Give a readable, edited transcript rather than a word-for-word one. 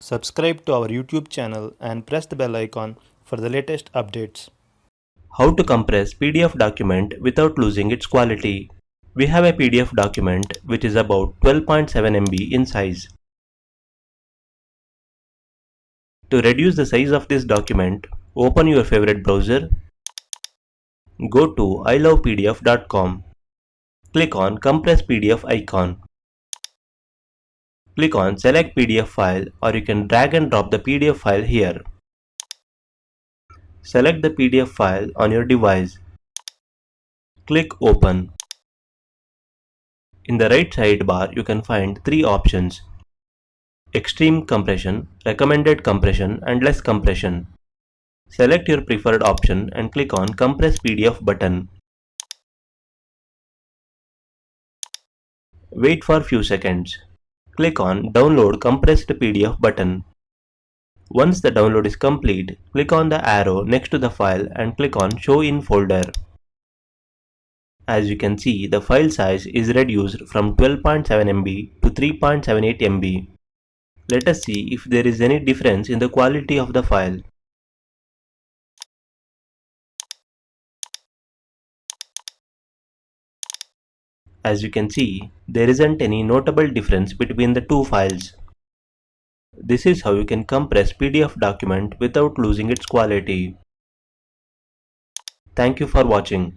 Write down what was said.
Subscribe to our YouTube channel and press the bell icon for the latest updates. How to compress PDF document without losing its quality. We have a PDF document which is about 12.7 MB in size. To reduce the size of this document, open your favorite browser, go to ilovepdf.com, click on Compress PDF icon. Click on Select PDF file, or you can drag and drop the PDF file here. Select the PDF file on your device. Click Open. In the right sidebar, you can find three options: extreme compression, recommended compression, and less compression. Select your preferred option and click on Compress PDF button. Wait for few seconds. Click on Download Compressed PDF button. Once the download is complete, click on the arrow next to the file and click on Show in Folder. As you can see, the file size is reduced from 12.7 MB to 3.78 MB. Let us see if there is any difference in the quality of the file. As you can see, there isn't any notable difference between the two files. This is how you can compress PDF document without losing its quality. Thank you for watching.